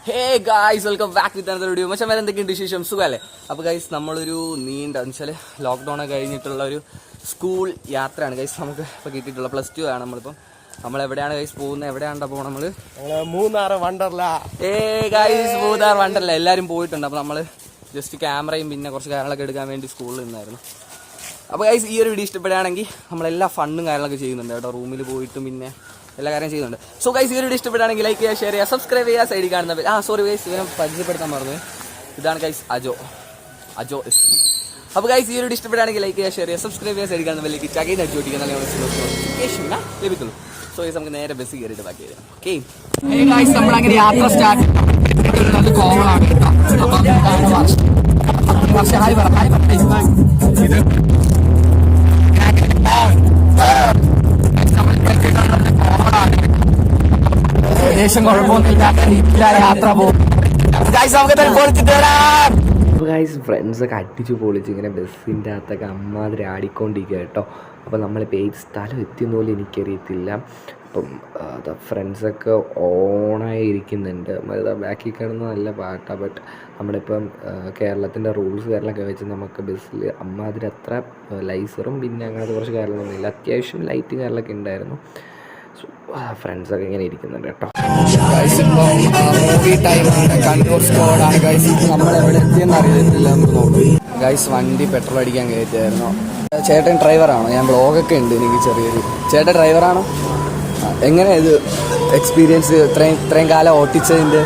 Hey guys, welcome back with another video. പക്ഷേ വേറെ എന്തൊക്കെയുണ്ട് വിശേഷം? സുഖമല്ലേ? അപ്പോൾ ഗൈസ്, നമ്മളൊരു നീണ്ട വെച്ചാൽ ലോക്ക്ഡൗൺ കഴിഞ്ഞിട്ടുള്ള ഒരു സ്കൂൾ യാത്രയാണ് ഗൈസ് നമുക്ക് ഇപ്പോൾ കിട്ടിയിട്ടുള്ള. +2 ആണ് നമ്മളിപ്പം. നമ്മളെവിടെയാണ് ഗൈസ് പോകുന്നത്? എവിടെയാണ്ടാ പോകുന്നത്? നമ്മൾ മൂന്നാർ വണ്ടർലാ. ഗൈസ്, മൂന്നാർ വണ്ടർല എല്ലാവരും പോയിട്ടുണ്ട്. അപ്പോൾ നമ്മൾ ജസ്റ്റ് ക്യാമറയും പിന്നെ കുറച്ച് കാര്യങ്ങളൊക്കെ എടുക്കാൻ വേണ്ടി സ്കൂളിൽ നിന്നായിരുന്നു. അപ്പോൾ ഗൈസ്, ഈ ഒരു വീഡിയോ ഇഷ്ടപ്പെടുകയാണെങ്കിൽ നമ്മളെല്ലാ ഫണ്ടും കാര്യങ്ങളൊക്കെ ചെയ്യുന്നുണ്ട് കേട്ടോ. റൂമിൽ പോയിട്ടും പിന്നെ എല്ലാ കാര്യം ചെയ്യുന്നുണ്ട്. സോ ഗൈസ്, ഈ വീഡിയോ ഇഷ്ടപ്പെടുകയാണെങ്കിൽ ലൈക്ക് ചെയ്യുക, ഷെയർ ചെയ്യുക, സബ്സ്ക്രൈബ് ചെയ്യുക. സൈഡിൽ കാണുന്ന സോറി ഗൈസ്, ഇവനെ പരിചയപ്പെടുത്താൻ പറഞ്ഞു. ഇതാണ് ഗൈസ് അജോ എസ്. അപ്പോൾ ഗൈസ്, ഈ വീഡിയോ ഇഷ്ടപ്പെടുകയാണെങ്കിൽ ലൈക്ക് ചെയ്യുക, ഷെയർ ചെയ്യുക, സബ്സ്ക്രൈബ് ചെയ്യുക. സൈഡിൽ കാണുന്ന ബെല്ലേക്ക് ചകയിൽ അടിച്ചോട്ടിക്കാൻ നോട്ടിഫിക്കേഷൻ ലഭിക്കുള്ളൂ. സോ ഗൈസ്, നമുക്ക് നേരെ ബസ് കയറിയിട്ട് ബാക്കി വരാം. ഓക്കെ ഗൈസ്, നമ്മളങ്ങനെ യാത്ര സ്റ്റാർട്ട് കോളാണ് കേട്ടോ. ഏകദേശം കുഴപ്പമൊന്നുമില്ലാത്ത രീതിയിലാണ് യാത്ര പോകും. അപ്പോൾ ഗൈസ്, ഫ്രണ്ട്സൊക്കെ അടിച്ച് പൊളിച്ച് ഇങ്ങനെ ബസ്സിൻ്റെ അകത്തൊക്കെ അമ്മാതിരി ആടിക്കൊണ്ടിരിക്കുക കേട്ടോ. അപ്പോൾ നമ്മളിപ്പോൾ ഏത് സ്ഥലം എത്തിയെന്ന് പോലും എനിക്കറിയത്തില്ല. അപ്പം ഫ്രണ്ട്സൊക്കെ ഓണായി ഇരിക്കുന്നുണ്ട്. ബാക്കിൽ കിടന്ന് നല്ല പാട്ടാണ്. ബട്ട് നമ്മളിപ്പം കേരളത്തിൻ്റെ റൂൾസ് കാര്യങ്ങളൊക്കെ വെച്ച് നമുക്ക് ബസ്സിൽ അമ്മാതിരി അത്ര ലൈസറും പിന്നെ അങ്ങനത്തെ കുറച്ച് കാര്യങ്ങളൊന്നുമില്ല. അത്യാവശ്യം ലൈറ്റും കാര്യങ്ങളൊക്കെ ഉണ്ടായിരുന്നു. ഫ്രണ്ട്സൊക്കെ ഇങ്ങനെ ഇരിക്കുന്നുണ്ട് കേട്ടോ. ഗൈസ്, ഇപ്പം മൂവി ടൈമാണ്. കണ്ണൂർ സ്കോഡാണ് ഗൈസ്. നമ്മൾ എവിടെ എത്തിയെന്ന് അറിയത്തില്ല. നമുക്ക് നോക്കി ഗൈസ്, വണ്ടി പെട്രോൾ അടിക്കാൻ കയറ്റിയായിരുന്നു. ചേട്ടൻ ഡ്രൈവറാണോ? ഞാൻ ബ്ലോഗൊക്കെ ഉണ്ട് എനിക്ക് ചെറിയൊരു. ചേട്ടൻ ഡ്രൈവറാണോ? എങ്ങനെ ഇത് എക്സ്പീരിയൻസ് ഇത്രയും കാലം ഓട്ടിച്ചതിൻ്റെ?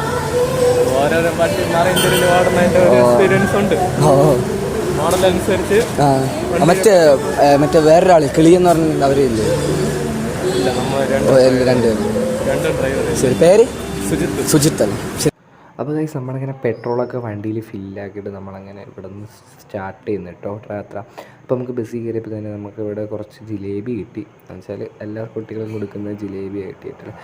മറ്റേ വേറൊരാൾ കിളിയെന്ന് പറഞ്ഞ അവരില്ലേ? ശരി, പേര് സുജിത്ത് അല്ലേ? ശരി. അപ്പോൾ ഗൈസ്, നമ്മളിങ്ങനെ പെട്രോളൊക്കെ വണ്ടിയിൽ ഫില്ലാക്കിയിട്ട് നമ്മളങ്ങനെ ഇവിടെ നിന്ന് സ്റ്റാർട്ട് ചെയ്യുന്നു കേട്ടോ യാത്ര. അപ്പോൾ നമുക്ക് ബസ്സിൽ കയറിയപ്പോൾ തന്നെ നമുക്ക് ഇവിടെ കുറച്ച് ജിലേബി കിട്ടി. എന്ന് വെച്ചാൽ എല്ലാ കുട്ടികളും കൊടുക്കുന്ന ജിലേബി കിട്ടിയിട്ടില്ല.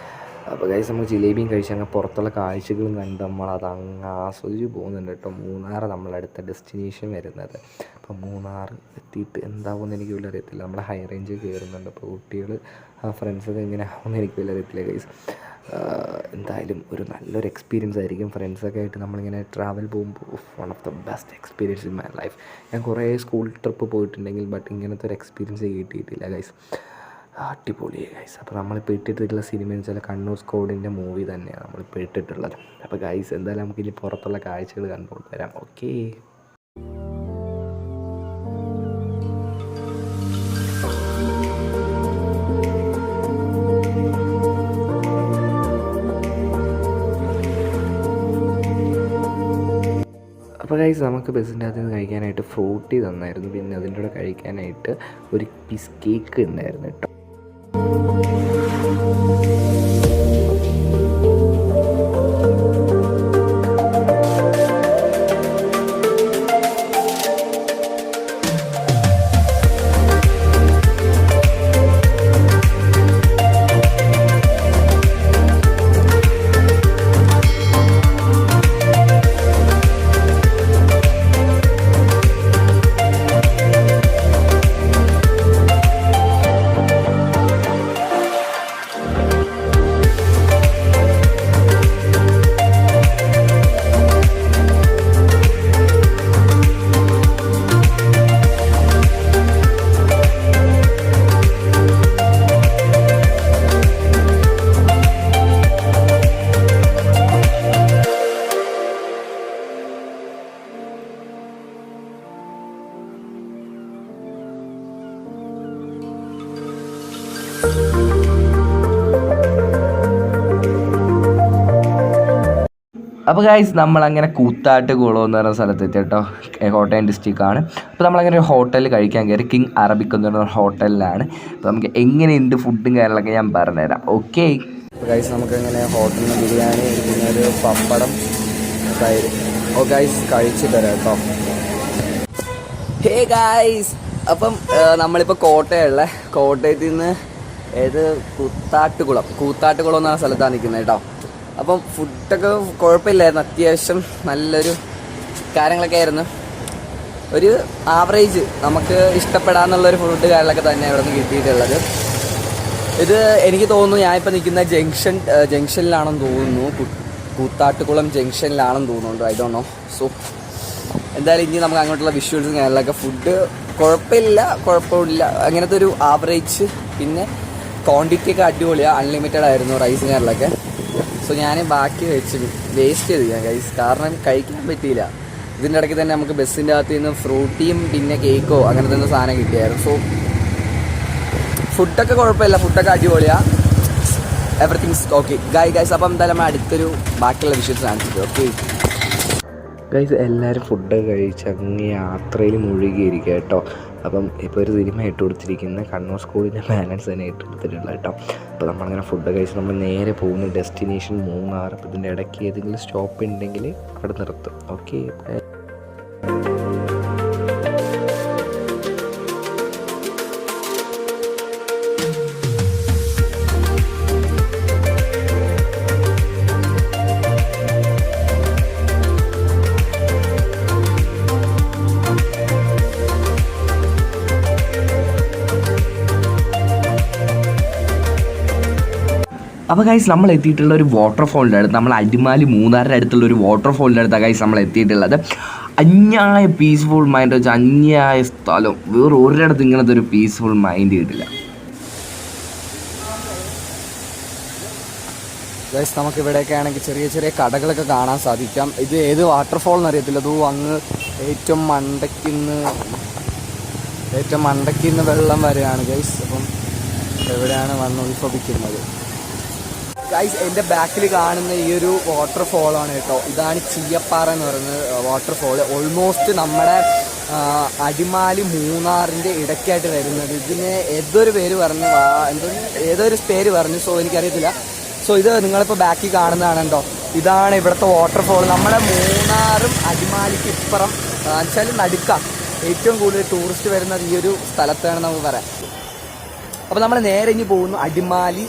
അപ്പോൾ ഗൈസ്, നമ്മൾ ജിലേബിയും കഴിച്ച് അങ്ങ് പുറത്തുള്ള കാഴ്ചകളും കണ്ട് നമ്മളത് അങ്ങ് ആസ്വദിച്ച് പോകുന്നുണ്ട് കേട്ടോ. മൂന്നാർ നമ്മളടുത്ത ഡെസ്റ്റിനേഷൻ വരുന്നത്. അപ്പോൾ മൂന്നാർ എത്തിയിട്ട് എന്താവുമെന്ന് എനിക്ക് വലിയ അറിയത്തില്ല. നമ്മൾ ഹൈ റേഞ്ച് കയറുന്നുണ്ട്. അപ്പോൾ കുട്ടികൾ ഫ്രണ്ട്സൊക്കെ എങ്ങനെ ആവുമെന്ന് എനിക്ക് വലിയ അറിയത്തില്ല ഗൈസ്. എന്തായാലും ഒരു നല്ലൊരു എക്സ്പീരിയൻസ് ആയിരിക്കും ഫ്രണ്ട്സൊക്കെ ആയിട്ട് നമ്മളിങ്ങനെ ട്രാവൽ പോകുമ്പോൾ. One of the best experience in my life. ഞാൻ കുറേ സ്കൂൾ ട്രിപ്പ് പോയിട്ടുണ്ടെങ്കിൽ ബട്ട് ഇങ്ങനത്തെ ഒരു എക്സ്പീരിയൻസ് കിട്ടിയിട്ടില്ല ഗൈസ്. അടിപൊളിയായി ഗൈസ്. അപ്പോൾ നമ്മളിപ്പോൾ ഇട്ടിട്ടുള്ള സിനിമ എന്ന് വെച്ചാൽ കണ്ണൂർ സ്കോഡിൻ്റെ മൂവി തന്നെയാണ് നമ്മളിപ്പോൾ ഇട്ടിട്ടുള്ളത്. അപ്പോൾ ഗൈസ്, എന്തായാലും നമുക്കിനി പുറത്തുള്ള കാഴ്ചകൾ കണ്ടുകൊണ്ട് വരാം. ഓക്കേ. അപ്പോൾ ഗൈസ്, നമുക്ക് ബസ്സിൻ്റെ അകത്ത് നിന്ന് കഴിക്കാനായിട്ട് ഫ്രൂട്ടി തന്നായിരുന്നു. പിന്നെ അതിൻ്റെ കൂടെ കഴിക്കാനായിട്ട് ഒരു പീസ് കേക്ക് ഉണ്ടായിരുന്നു കേട്ടോ. അപ്പോൾ ഗൈസ്, നമ്മളങ്ങനെ കൂത്താട്ടുകുളം എന്ന് പറയുന്ന സ്ഥലത്തെത്തി കേട്ടോ. കോട്ടയം ഡിസ്ട്രിക്റ്റാണ്. അപ്പോൾ നമ്മളങ്ങനെ ഒരു ഹോട്ടലിൽ കഴിക്കാൻ കയറി. കിങ് അറബിക് എന്ന് പറയുന്ന ഹോട്ടലിലാണ്. അപ്പോൾ നമുക്ക് എങ്ങനെയുണ്ട് ഫുഡും കാര്യങ്ങളൊക്കെ ഞാൻ പറഞ്ഞുതരാം. ഓക്കെ. അപ്പോൾ ഗൈസ്, നമുക്കങ്ങനെ ഹോട്ടലിൽ നിന്ന് ബിരിയാണി പിന്നെ ഒരു പപ്പടം തൈര് ഗൈസ് കഴിച്ചു തരാം കേട്ടോ. ഹേ ഗൈസ്, അപ്പം നമ്മളിപ്പോൾ കോട്ടയത്തിൽ നിന്ന് കൂത്താട്ടുകുളം എന്ന് പറഞ്ഞ സ്ഥലത്താണ് നിൽക്കുന്നത് കേട്ടോ. അപ്പം ഫുഡൊക്കെ കുഴപ്പമില്ലായിരുന്നു. അത്യാവശ്യം നല്ലൊരു കാര്യങ്ങളൊക്കെ ആയിരുന്നു. ഒരു ആവറേജ് നമുക്ക് ഇഷ്ടപ്പെടാമെന്നുള്ളൊരു ഫുഡ് കാര്യങ്ങളൊക്കെ തന്നെ ഇവിടെ നിന്ന് കിട്ടിയിട്ടുള്ളത്. ഇത് എനിക്ക് തോന്നുന്നു ഞാനിപ്പോൾ നിൽക്കുന്ന ജംഗ്ഷനിലാണെന്ന് തോന്നുന്നു. കൂത്താട്ടുകുളം ജംഗ്ഷനിലാണെന്ന് തോന്നുന്നുണ്ട്, ഐ ഡോണ്ട് നോ. സോ എന്തായാലും ഇനി നമുക്ക് അങ്ങോട്ടുള്ള വിഷ്വൽസും കാര്യങ്ങളൊക്കെ. ഫുഡ് കുഴപ്പമില്ല അങ്ങനത്തെ ഒരു ആവറേജ്. പിന്നെ ക്വാണ്ടിറ്റി ഒക്കെ അടിപൊളിയാണ്, അൺലിമിറ്റഡ് ആയിരുന്നു റൈസും കാര്യങ്ങളൊക്കെ. സോ ഞാൻ ബാക്കി വേസ്റ്റ് ചെയ്തിരിക്കാം ഗൈസ്, കാരണം കഴിക്കാൻ പറ്റിയില്ല. ഇതിൻ്റെ ഇടയ്ക്ക് തന്നെ നമുക്ക് ബസ്സിൻ്റെ അകത്ത് നിന്ന് ഫ്രൂട്ടിയും പിന്നെ കേക്കോ അങ്ങനത്തെ തന്നെ സാധനം കിട്ടിയായിരുന്നു. സോ ഫുഡൊക്കെ കുഴപ്പമില്ല, ഫുഡൊക്കെ അടിപൊളിയാണ്, എവറിത്തിങ്സ് ഓക്കെ ഗൈസ്. അപ്പം എന്തായാലും നമ്മൾ അടുത്തൊരു ബാക്കിയുള്ള വിഷ്വൽസ് കാണിച്ചിട്ട് ഓക്കെ ഗൈസ്. എല്ലാവരും ഫുഡൊക്കെ കഴിച്ച് അങ്ങ് യാത്രയിൽ മുഴുകിയിരിക്കുക കേട്ടോ. അപ്പം ഇപ്പോൾ ഒരു സിനിമ ഇട്ട് കൊടുത്തിരിക്കുന്ന കണ്ണൂർ സ്കൂളിൻ്റെ ബാലൻസ് തന്നെ ഇട്ട് കൊടുത്തിട്ടുള്ള കേട്ടോ. അപ്പോൾ നമ്മളങ്ങനെ ഫുഡ് കഴിച്ച് നമ്മൾ നേരെ പോകുന്ന ഡെസ്റ്റിനേഷൻ മൂന്നാർ. അപ്പോൾ ഇതിൻ്റെ ഇടയ്ക്ക് ഏതെങ്കിലും സ്റ്റോപ്പ് ഉണ്ടെങ്കിൽ അവിടെ നിർത്തും. ഓക്കെ അപ്പോൾ ഗൈസ് നമ്മൾ എത്തിയിട്ടുള്ള ഒരു വാട്ടർഫോളിൻ്റെ അടുത്ത്, നമ്മൾ അടിമാലി മൂന്നാറിൻ്റെ അടുത്തുള്ള ഒരു വാട്ടർഫോളിൻ്റെ അടുത്താണ് ഗൈസ് നമ്മൾ എത്തിയിട്ടുള്ളത്. അന്യായ പീസ്ഫുൾ മൈൻഡ് വെച്ചാൽ അന്യായ സ്ഥലം, വേറെ ഒരിടത്ത് ഇങ്ങനത്തെ ഒരു പീസ്ഫുൾ മൈൻഡ് കിട്ടില്ല ഗൈസ്. നമുക്ക് ഇവിടെയൊക്കെ ആണെങ്കിൽ ചെറിയ ചെറിയ കടകളൊക്കെ കാണാൻ സാധിക്കാം. ഇത് ഏത് വാട്ടർഫോൾ എന്നറിയത്തില്ല, അതും അങ്ങ് ഏറ്റവും മണ്ടയ്ക്കിന്ന് വെള്ളം വരെയാണ് ഗൈസ്. അപ്പം എവിടെയാണ് വന്ന് ഉത്ഭവിക്കുന്നത് ഗൈസ്. എൻ്റെ ബാക്കിൽ കാണുന്ന ഈ ഒരു വാട്ടർഫോളാണ് കേട്ടോ. ഇതാണ് ചീയപ്പാറ എന്ന് പറയുന്നത് വാട്ടർഫോൾ. ഓൾമോസ്റ്റ് നമ്മുടെ അടിമാലി മൂന്നാറിൻ്റെ ഇടയ്ക്കായിട്ട് വരുന്നത്. ഇതിന് ഏതൊരു പേര് പറഞ്ഞു സോ എനിക്കറിയത്തില്ല. സോ ഇത് നിങ്ങളിപ്പോൾ ബാക്കിൽ കാണുന്നതാണ് കേട്ടോ. ഇതാണ് ഇവിടുത്തെ വാട്ടർഫോൾ. നമ്മുടെ മൂന്നാറും അടിമാലിക്ക് ഇപ്പുറം വെച്ചാൽ നടുക്കാം ഏറ്റവും കൂടുതൽ ടൂറിസ്റ്റ് വരുന്നത് ഈ ഒരു സ്ഥലത്താണ് നമുക്ക് പറയാം. അപ്പോൾ നമ്മൾ നേരെ ഇനി പോകുന്നു അടിമാലി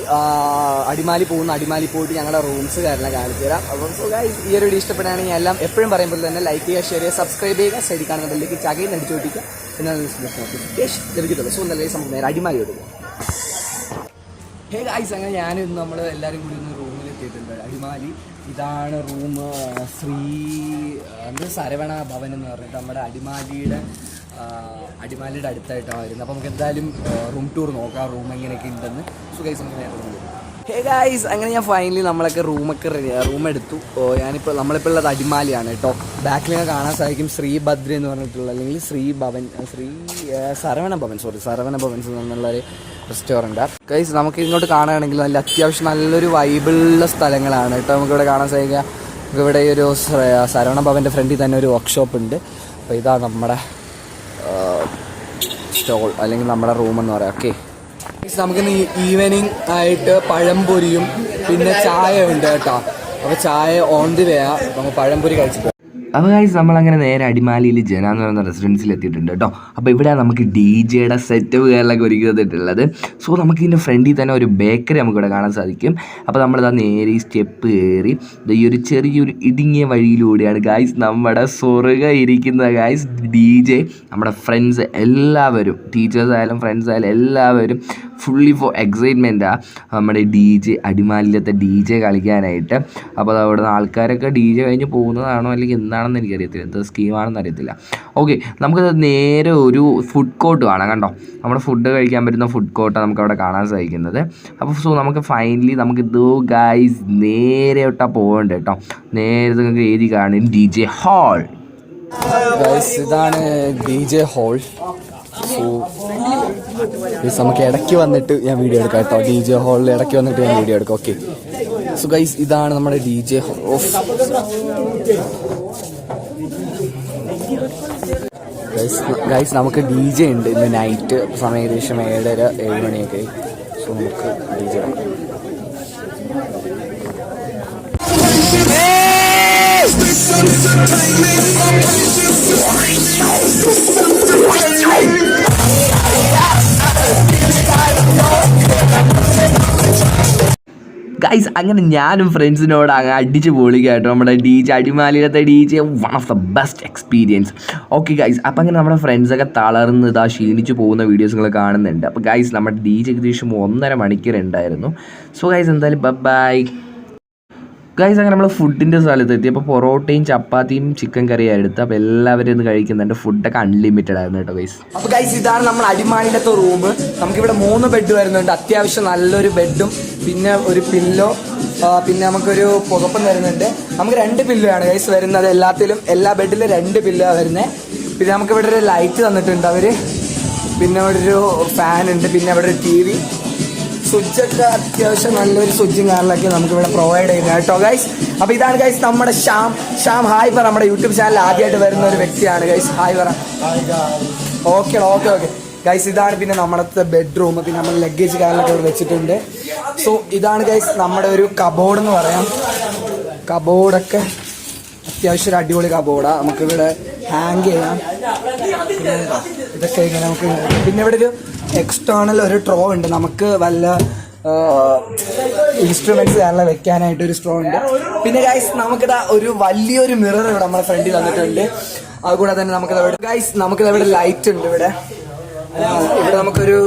പോകുന്നു. അടിമാലി പോയിട്ട് ഞങ്ങളുടെ റൂംസ് കാര്യങ്ങൾ കാണിച്ചു തരാം. അപ്പം സോ ഗൈസ് ഈ ഒരു വീഡിയോ ഇഷ്ടപ്പെടുകയാണെങ്കിൽ എല്ലാം എപ്പോഴും പറയുമ്പോൾ തന്നെ ലൈക്ക് ചെയ്യുക, ഷെയർ ചെയ്യുക, സബ്സ്ക്രൈബ് ചെയ്യുക, സൈഡിൽ കാണുന്ന ബെല്ലിലേക്ക് ചകയിൽ അടിച്ചു പിടിക്കുക, എന്നാൽ നോട്ടിഫിക്കേഷൻ ലഭിക്കത്തുള്ളൂ. സോ നല്ല നമുക്ക് നേരെ അടിമാലി കൊടുക്കുക. ഹേ ഗൈസ്, അങ്ങനെ ഞാനും നമ്മൾ എല്ലാവരും കൂടി ഒന്ന് റൂമിൽ എത്തിയിട്ടുണ്ട് അടിമാലി. ഇതാണ് റൂം, സരവണ ഭവൻ എന്ന് പറഞ്ഞിട്ട് നമ്മുടെ അടിമാലിയുടെ അടുത്തായിട്ടാണ് വരുന്നത്. അപ്പോൾ നമുക്ക് എന്തായാലും റൂം ടൂർ നോക്കാം, റൂം എങ്ങനെയൊക്കെ ഉണ്ടെന്ന്. സോ ഗൈസ് നമുക്ക് നേരെ റൂം. ഹേ ഗൈസ്, അങ്ങനെ ഞാൻ ഫൈനലി നമ്മളൊക്കെ റൂം എടുത്തു. നമ്മളിപ്പോൾ ഉള്ളത് അടിമാലിയാണ് കേട്ടോ. ബാക്കിൽ കാണാൻ സാധിക്കും ശ്രീഭദ്ര എന്ന് പറഞ്ഞിട്ടുള്ള, അല്ലെങ്കിൽ സരവണ ഭവൻസ് എന്നുള്ളൊരു റെസ്റ്റോറൻറ്റാണ് ഗൈസ്. നമുക്ക് ഇങ്ങോട്ട് കാണുകയാണെങ്കിൽ നല്ല അത്യാവശ്യം നല്ലൊരു വൈബിളുള്ള സ്ഥലങ്ങളാണ് കേട്ടോ. നമുക്കിവിടെ കാണാൻ സാധിക്കുക. നമുക്കിവിടെ ഒരു സരവണ ഭവൻ്റെ ഫ്രണ്ടിൽ തന്നെ ഒരു വർക്ക്ഷോപ്പ് ഉണ്ട്. അപ്പോൾ ഇതാണ് നമ്മുടെ സ്റ്റോൾ അല്ലെങ്കിൽ നമ്മുടെ റൂം എന്ന് പറയാം. ഓക്കെ, നമുക്കിന്ന് ഈവനിങ് ആയിട്ട് പഴംപൊരിയും പിന്നെ ചായ ഉണ്ട് കേട്ടോ. അപ്പോൾ ചായ ഓൺ ദി വേ. നമുക്ക് പഴംപൊരി കഴിച്ചിട്ട്. അപ്പോൾ ഗൈസ് നമ്മളങ്ങനെ നേരെ അടിമാലിയിൽ ജന എന്ന് പറയുന്ന റെസിഡൻസിൽ എത്തിയിട്ടുണ്ട് കേട്ടോ. അപ്പോൾ ഇവിടെ നമുക്ക് DJ-യുടെ സെറ്റപ്പ് കാര്യങ്ങളൊക്കെ ഒരുക്കിയിട്ടുള്ളത്. സോ നമുക്ക് ഇതിൻ്റെ ഫ്രണ്ടിൽ തന്നെ ഒരു ബേക്കറി നമുക്കിവിടെ കാണാൻ സാധിക്കും. അപ്പോൾ നമ്മളിതാ നേരെ ഈ സ്റ്റെപ്പ് കയറി ഈ ഒരു ചെറിയൊരു ഇടുങ്ങിയ വഴിയിലൂടെയാണ് ഗൈസ് നമ്മുടെ സ്വർഗ്ഗം ഇരിക്കുന്ന ഗൈസ്. DJ, നമ്മുടെ ഫ്രണ്ട്സ് എല്ലാവരും, ടീച്ചേഴ്സ് ആയാലും ഫ്രണ്ട്സ് ആയാലും എല്ലാവരും ഫുള്ളി ഫോർ എക്സൈറ്റ്മെൻറ്റാണ് നമ്മുടെ അടിമാലിയിലത്തെ DJ കളിക്കാനായിട്ട്. അപ്പോൾ അവിടെ നിന്ന് ആൾക്കാരൊക്കെ DJ കഴിഞ്ഞ് പോകുന്നതാണോ അല്ലെങ്കിൽ എന്താണെന്ന് എനിക്കറിയത്തില്ല, എന്ത് സ്കീമാണെന്ന് അറിയത്തില്ല. ഓക്കെ, നമുക്കത് നേരെ ഒരു ഫുഡ് കോർട്ട് കാണാം കണ്ടോ. നമ്മുടെ ഫുഡ് കഴിക്കാൻ പറ്റുന്ന ഫുഡ് കോർട്ടാണ് നമുക്കവിടെ കാണാൻ സാധിക്കുന്നത്. അപ്പോൾ സോ നമുക്ക് ഫൈനലി ഇത് ഗൈസ് നേരെ തൊട്ടാ പോകേണ്ടത് കേട്ടോ. നേരെ നിങ്ങൾക്ക് എഴുതി കാണും DJ ഹാൾ ഗൈസ്. ഇതാണ് DJ ഹാൾ. സോ നമുക്ക് ഇടയ്ക്ക് വന്നിട്ട് ഞാൻ വീഡിയോ എടുക്കാം കേട്ടോ. DJ ഹാളിൽ ഇടയ്ക്ക് വന്നിട്ട് ഞാൻ വീഡിയോ എടുക്കാം. ഓക്കെ, സോ ഗൈസ് ഇതാണ് നമ്മുടെ DJ ഹാൾ. ഗൈസ് നമുക്ക് DJ ഉണ്ട് ഇന്ന് നൈറ്റ്. സമയം ഏകദേശം 7:30-7 മണിയൊക്കെ. സോ നമുക്ക് DJ കാണാം. ഗൈസ് അങ്ങനെ ഞാനും ഫ്രണ്ട്സിനോട് അങ്ങ് അടിച്ച് പൊളിക്കാട്ടോ. നമ്മുടെ അടിമാലിയിലത്തെ DJ one of the best experience. Okay guys, അപ്പം അങ്ങനെ നമ്മുടെ ഫ്രണ്ട്സൊക്കെ തളർന്ന് ക്ഷീണിച്ച് പോകുന്ന വീഡിയോസ് നിങ്ങൾ കാണുന്നുണ്ട്. അപ്പോൾ ഗൈസ് നമ്മുടെ DJ ഏകദേശം 1.5 മണിക്കൂർ ഉണ്ടായിരുന്നു. സോ ഗൈസ് എന്തായാലും ബൈ. ഗൈസ് അങ്ങനെ നമ്മൾ ഫുഡിൻ്റെ സ്ഥലത്ത് എത്തി. അപ്പോൾ പൊറോട്ടയും ചപ്പാത്തിയും ചിക്കൻ കറിയാണ് എടുത്ത്. അപ്പോൾ എല്ലാവരും ഇന്ന് കഴിക്കുന്നുണ്ട്. ഫുഡൊക്കെ അൺലിമിറ്റഡ് ആയിരുന്നു കേട്ടോ ഗൈസ്. അപ്പോൾ ഗൈസ് ഇതാണ് നമ്മൾ അടിമാലിൻ്റെ റൂം. നമുക്കിവിടെ 3 ബെഡ് വരുന്നുണ്ട്. അത്യാവശ്യം നല്ലൊരു ബെഡും പിന്നെ ഒരു പില്ലോ, പിന്നെ നമുക്കൊരു പുകപ്പും വരുന്നുണ്ട്. നമുക്ക് 2 പില്ലോയാണ് ഗൈസ് വരുന്നത്. എല്ലാ ബെഡിലും 2 പില്ലോ വരുന്നത്. പിന്നെ നമുക്കിവിടെ ഒരു ലൈറ്റ് തന്നിട്ടുണ്ട് അവർ. പിന്നെ ഇവിടെ ഒരു ഫാൻ ഉണ്ട്. പിന്നെ ഇവിടെ ഒരു TV, സ്വിച്ചൊക്കെ അത്യാവശ്യം നല്ലൊരു സ്വിച്ചും കാര്യങ്ങളൊക്കെ നമുക്കിവിടെ പ്രൊവൈഡ് ചെയ്യുന്നത് കേട്ടോ ഗൈസ്. അപ്പോൾ ഇതാണ് ഗൈസ് നമ്മുടെ ഷ്യാം ഹായ് പറ. നമ്മുടെ യൂട്യൂബ് ചാനൽ ആദ്യമായിട്ട് വരുന്ന ഒരു വ്യക്തിയാണ് ഗൈസ്. ഹായ് പറ. Okay guys. ഇതാണ് പിന്നെ നമ്മുടെ ബെഡ്റൂം. പിന്നെ നമ്മൾ ലഗേജ് കാര്യങ്ങളൊക്കെ ഇവിടെ വെച്ചിട്ടുണ്ട്. സോ ഇതാണ് ഗൈസ് നമ്മുടെ ഒരു കബോർഡ് എന്ന് പറയാം. കബോർഡൊക്കെ അത്യാവശ്യം ഒരു അടിപൊളി കബോർഡാണ്. നമുക്കിവിടെ ഹാങ് ചെയ്യാം. ഇതൊക്കെ ഇങ്ങനെ നമുക്ക്. പിന്നെ ഇവിടെ ഒരു എക്സ്റ്റേണൽ ഒരു ട്രോ ഉണ്ട്. നമുക്ക് വല്ല ഇൻസ്ട്രുമെന്റ്സ് കാരണം വെക്കാനായിട്ട് ഒരു സ്ട്രോ ഉണ്ട്. പിന്നെ ഗൈസ് നമുക്കിതാ ഒരു വലിയൊരു മിറർ ഇവിടെ നമ്മുടെ ഫ്രണ്ടിൽ വന്നിട്ടുണ്ട്. അതുകൂടെ തന്നെ നമുക്കിവിടെ ലൈറ്റ് ഉണ്ട്. ഇവിടെ നമുക്കൊരു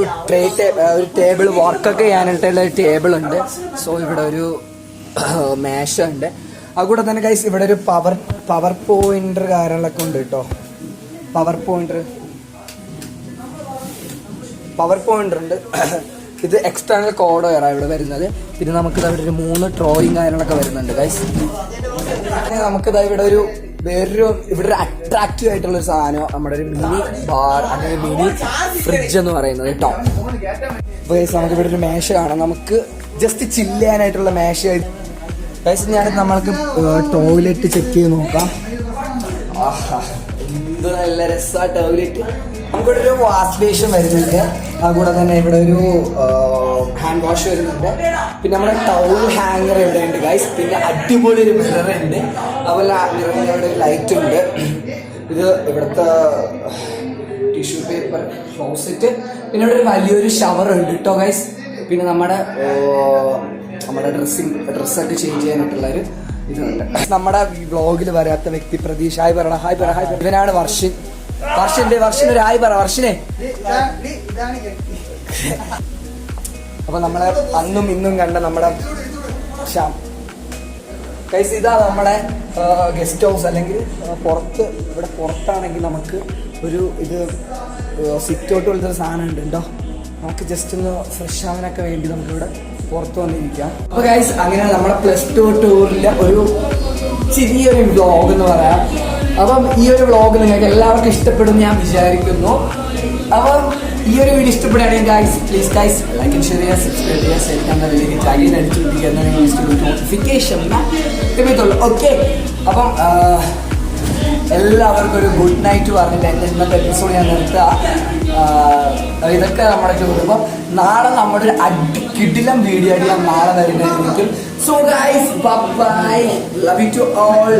ഒരു ടേബിൾ വർക്കൊക്കെ ചെയ്യാനായിട്ടുള്ള ഒരു ടേബിൾ ഉണ്ട്. സോ ഇവിടെ ഒരു മേശ ഉണ്ട്. അതുകൂടെ തന്നെ ഗൈസ് ഇവിടെ ഒരു പവർ പോയിന്റർ കാര്യങ്ങളൊക്കെ ഉണ്ട് കേട്ടോ. പവർ പോയിന്റർ ഉണ്ട്. ഇത് എക്സ്റ്റേണൽ കോഡ് വയറാണ് ഇവിടെ വരുന്നത്. പിന്നെ നമുക്കിത് അവിടെ ഒരു 3 ഡ്രോയിങ് കാര്യങ്ങളൊക്കെ വരുന്നുണ്ട് ഗൈസ്. നമുക്കിതാ ഇവിടെ വേറൊരു ഇവിടെ ഒരു അട്രാക്റ്റീവ് ആയിട്ടുള്ള ഒരു സാധനം, നമ്മുടെ ഒരു മിനി ബാർ അല്ലെങ്കിൽ മിനി ഫ്രിഡ്ജ് എന്ന് പറയുന്നത് കേട്ടോ. അപ്പോൾ ഗൈസ് നമുക്ക് ഇവിടെ ഒരു മേശ കാണാം. നമുക്ക് ജസ്റ്റ് ചില്ല് ചെയ്യാനായിട്ടുള്ള മേശ ഗൈസ്. ഞാനിത് നമ്മൾക്ക് ടോയ്ലറ്റ് ചെക്ക് ചെയ്ത് നോക്കാം. എന്ത് നല്ല രസമാണ് ടോയ്ലറ്റ്. നമുക്കിവിടെ ഒരു വാഷ് ബേഷൻ വരുന്നുണ്ട്. അതുകൂടെ തന്നെ ഇവിടെ ഒരു ഹാൻഡ് വാഷ് വരുന്നുണ്ട്. പിന്നെ നമ്മുടെ ടൗൽ ഹാങ്ങർ ഇവിടെ ഉണ്ട് ഗൈസ്. പിന്നെ അടിപൊളി ഒരു മിറർ ഉണ്ട്. അതുപോലെ മിററിൻ്റെ ഇവിടെ ഒരു ലൈറ്റ് ഉണ്ട്. ഇത് ഇവിടുത്തെ ടിഷ്യൂ പേപ്പർ ക്ലോസറ്റ്. പിന്നെ ഇവിടെ ഒരു വലിയൊരു ഷവർ ഉണ്ട് കേട്ടോ ഗൈസ്. പിന്നെ നമ്മുടെ ഡ്രസ്സൊക്കെ ചേഞ്ച് ചെയ്യാനായിട്ടുള്ളൊരു ഇതുണ്ട്. നമ്മുടെ വ്ളോഗിൽ വരാത്ത വ്യക്തി പ്രതീഷ്. ഹായ് പറ. ഇവനാണ് വർഷിൻ ഒരു ഹായ് പറ വർഷിനെ. അപ്പൊ നമ്മളെ അന്നും ഇന്നും കണ്ട നമ്മുടെ ശ്യാം ഗൈസ്. ഇതാ നമ്മുടെ ഗസ്റ്റ് ഹൗസ്. അല്ലെങ്കിൽ ഇവിടെ പുറത്താണെങ്കിൽ നമുക്ക് ഒരു സിറ്റ് ഔട്ട് പോലത്തെ ഒരു സാധനം ഉണ്ട് കേട്ടോ. നമുക്ക് ജസ്റ്റ് ഒന്ന് ഫ്രഷ് ആവാനൊക്കെ വേണ്ടി നമുക്കിവിടെ പുറത്ത് വന്നിരിക്കാം. അപ്പോൾ ഗൈസ് അങ്ങനെ നമ്മുടെ +2 ടൂറിലെ ഒരു ചെറിയൊരു വ്ളോഗ് എന്ന് പറയാം. അപ്പം ഈ ഒരു വ്ളോഗ് നിങ്ങൾക്ക് എല്ലാവർക്കും ഇഷ്ടപ്പെടും ഞാൻ വിചാരിക്കുന്നു. അപ്പം ഈ ഒരു വീഡിയോ ഇഷ്ടപ്പെടുകയാണെങ്കിൽ guys please guys like and share ചെയ്യുക, സബ്സ്ക്രൈബ് ചെയ്യുക, സെൽക്കാൻ അടിയിൽ അടിച്ചുപിടിക്കുക എന്നാണ് നോട്ടിഫിക്കേഷൻ ലഭിക്കുള്ളൂ. ഓക്കെ. അപ്പം എല്ലാവർക്കും ഒരു ഗുഡ് നൈറ്റ് പറഞ്ഞിട്ട് എൻ്റെ ഇന്നത്തെ എപ്പിസോഡ് ഞാൻ നിർത്തുക. ഇതൊക്കെ നമ്മുടെ ചോദിക്കുമ്പോൾ നാളെ നമ്മുടെ ഒരു കിടിലം വീഡിയോ ആയിട്ട് ഞാൻ നാളെ വരുന്നതായിരിക്കും. So guys bye, love you to all.